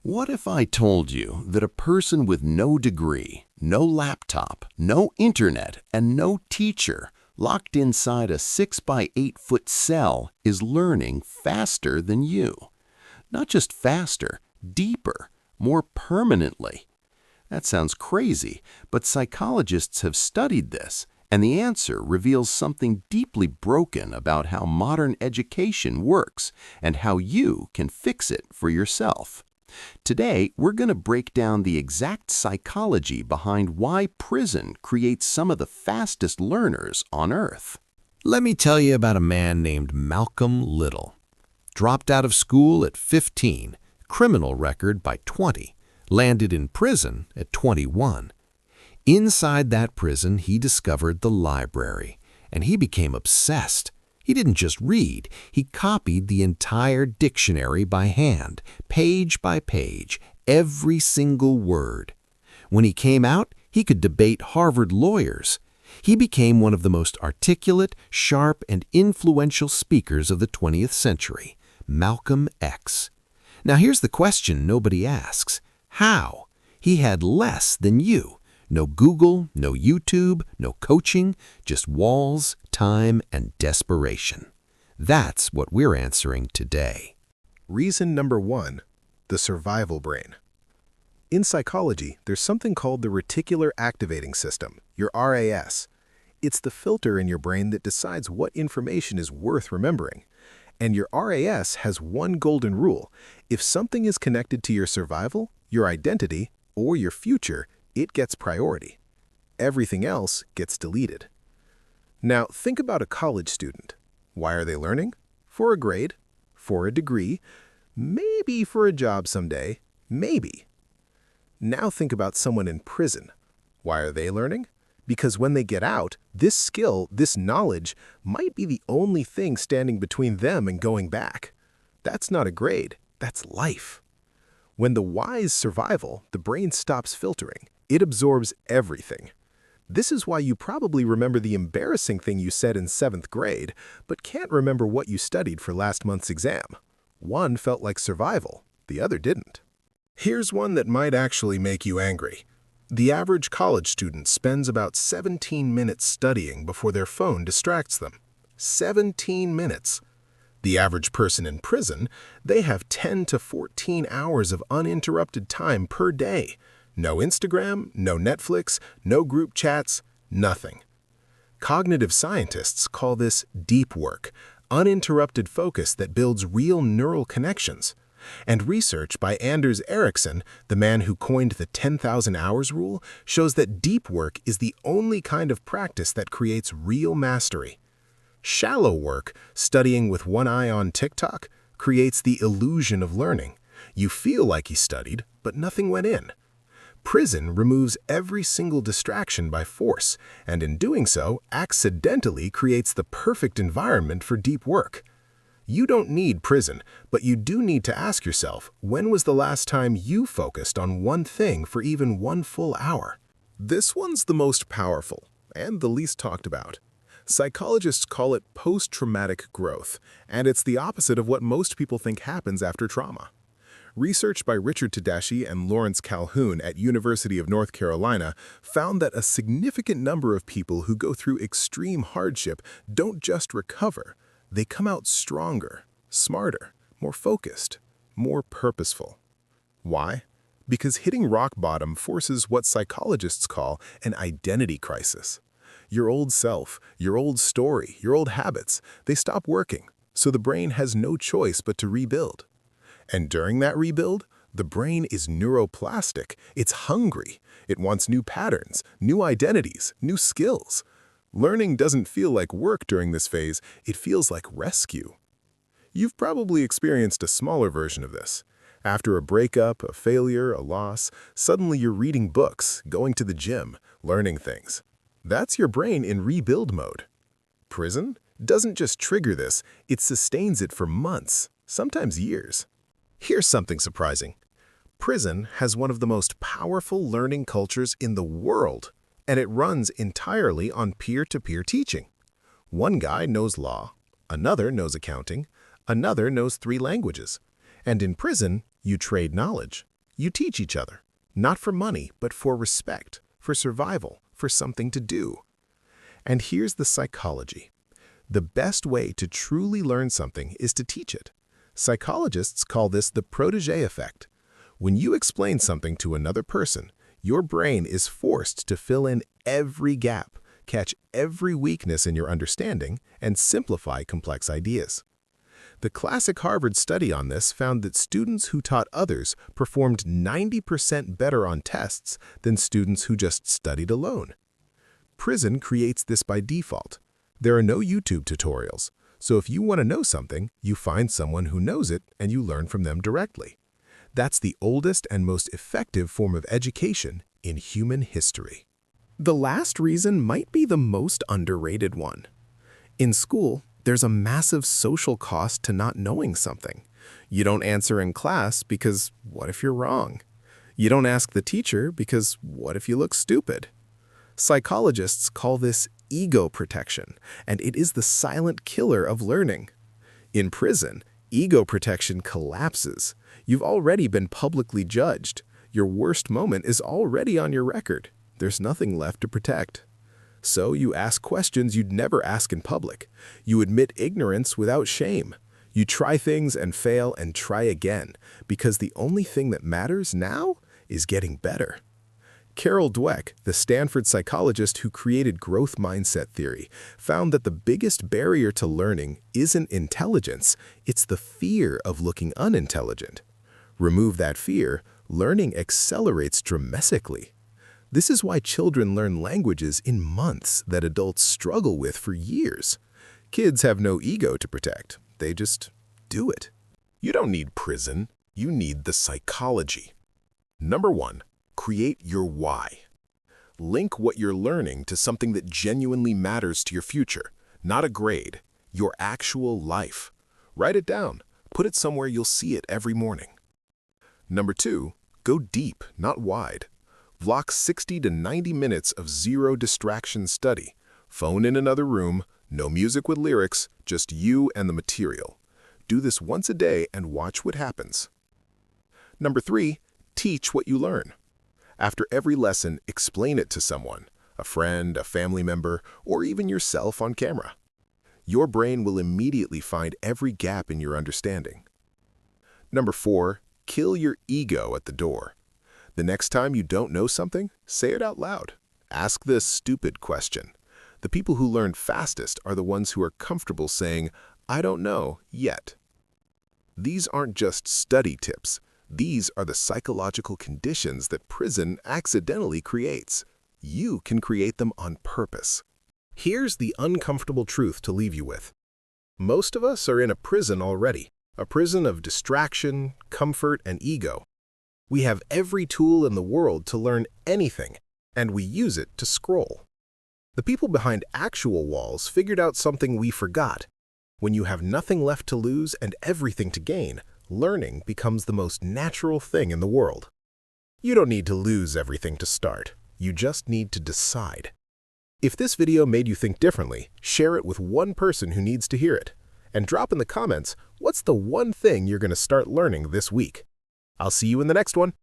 What if I told you that a person with no degree, no laptop, no internet, and no teacher locked inside a 6 by 8 foot cell is learning faster than you? Not just faster, deeper, more permanently. That sounds crazy, but psychologists have studied this, and the answer reveals something deeply broken about how modern education works and how you can fix it for yourself. Today, we're going to break down the exact psychology behind why prison creates some of the fastest learners on Earth. Let me tell you about a man named Malcolm Little. Dropped out of school at 15, criminal record by 20, landed in prison at 21. Inside that prison, he discovered the library, and he became obsessed. He didn't just read, he copied the entire dictionary by hand, page by page, every single word. When he came out, he could debate Harvard lawyers. He became one of the most articulate, sharp, and influential speakers of the 20th century, Malcolm X. Now here's the question nobody asks. How? He had less than you. No Google, no YouTube, no coaching, just walls, time, and desperation. That's what we're answering today. Reason number 1, the survival brain. In psychology, there's something called the reticular activating system, your RAS. It's the filter in your brain that decides what information is worth remembering. And your RAS has one golden rule. If something is connected to your survival, your identity, or your future, it gets priority. Everything else gets deleted. Now, think about a college student. Why are they learning? For a grade, for a degree, maybe for a job someday, maybe. Now think about someone in prison. Why are they learning? Because when they get out, this skill, this knowledge, might be the only thing standing between them and going back. That's not a grade, that's life. When the wise survival, the brain stops filtering. It absorbs everything. This is why you probably remember the embarrassing thing you said in 7th grade, but can't remember what you studied for last month's exam. One felt like survival, the other didn't. Here's one that might actually make you angry. The average college student spends about 17 minutes studying before their phone distracts them. 17 minutes. The average person in prison, they have 10 to 14 hours of uninterrupted time per day. No Instagram, no Netflix, no group chats, nothing. Cognitive scientists call this deep work, uninterrupted focus that builds real neural connections. And research by Anders Ericsson, the man who coined the 10,000 hours rule, shows that deep work is the only kind of practice that creates real mastery. Shallow work, studying with one eye on TikTok, creates the illusion of learning. You feel like you studied, but nothing went in. Prison removes every single distraction by force, and in doing so, accidentally creates the perfect environment for deep work. You don't need prison, but you do need to ask yourself, when was the last time you focused on one thing for even one full hour? This one's the most powerful, and the least talked about. Psychologists call it post-traumatic growth, and it's the opposite of what most people think happens after trauma. Research by Richard Tedeschi and Lawrence Calhoun at University of North Carolina found that a significant number of people who go through extreme hardship don't just recover, they come out stronger, smarter, more focused, more purposeful. Why? Because hitting rock bottom forces what psychologists call an identity crisis. Your old self, your old story, your old habits, they stop working, so the brain has no choice but to rebuild. And during that rebuild, the brain is neuroplastic. It's hungry. It wants new patterns, new identities, new skills. Learning doesn't feel like work during this phase. It feels like rescue. You've probably experienced a smaller version of this. After a breakup, a failure, a loss, suddenly you're reading books, going to the gym, learning things. That's your brain in rebuild mode. Prison doesn't just trigger this, it sustains it for months, sometimes years. Here's something surprising. Prison has one of the most powerful learning cultures in the world, and it runs entirely on peer-to-peer teaching. One guy knows law, another knows accounting, another knows 3 languages. And in prison, you trade knowledge. You teach each other, not for money, but for respect, for survival, for something to do. And here's the psychology. The best way to truly learn something is to teach it. Psychologists call this the Protégé effect. When you explain something to another person, your brain is forced to fill in every gap, catch every weakness in your understanding, and simplify complex ideas. The classic Harvard study on this found that students who taught others performed 90% better on tests than students who just studied alone. Prison creates this by default. There are no YouTube tutorials, so if you want to know something, you find someone who knows it and you learn from them directly. That's the oldest and most effective form of education in human history. The last reason might be the most underrated one. In school, there's a massive social cost to not knowing something. You don't answer in class because what if you're wrong? You don't ask the teacher because what if you look stupid? Psychologists call this ego protection, and it is the silent killer of learning. In prison, ego protection collapses. You've already been publicly judged. Your worst moment is already on your record. There's nothing left to protect. So you ask questions you'd never ask in public. You admit ignorance without shame. You try things and fail and try again, because the only thing that matters now is getting better. Dweck, the Stanford psychologist who created growth mindset theory, found that the biggest barrier to learning isn't intelligence, it's the fear of looking unintelligent. Remove that fear, learning accelerates dramatically. This is why children learn languages in months that adults struggle with for years. Kids have no ego to protect. They just do it. You don't need prison. You need the psychology. Number 1, create your why. Link what you're learning to something that genuinely matters to your future, not a grade, your actual life. Write it down. Put it somewhere you'll see it every morning. Number 2, go deep, not wide. Block 60 to 90 minutes of zero distraction study. Phone in another room, no music with lyrics, just you and the material. Do this once a day and watch what happens. Number 3, teach what you learn. After every lesson, explain it to someone, a friend, a family member, or even yourself on camera. Your brain will immediately find every gap in your understanding. Number 4, kill your ego at the door. The next time you don't know something, say it out loud. Ask this stupid question. The people who learn fastest are the ones who are comfortable saying, "I don't know yet." These aren't just study tips. These are the psychological conditions that prison accidentally creates. You can create them on purpose. Here's the uncomfortable truth to leave you with. Most of us are in a prison already, a prison of distraction, comfort, and ego. We have every tool in the world to learn anything, and we use it to scroll. The people behind actual walls figured out something we forgot. When you have nothing left to lose and everything to gain, learning becomes the most natural thing in the world. You don't need to lose everything to start. You just need to decide. If this video made you think differently, share it with one person who needs to hear it. And drop in the comments, what's the one thing you're going to start learning this week? I'll see you in the next one.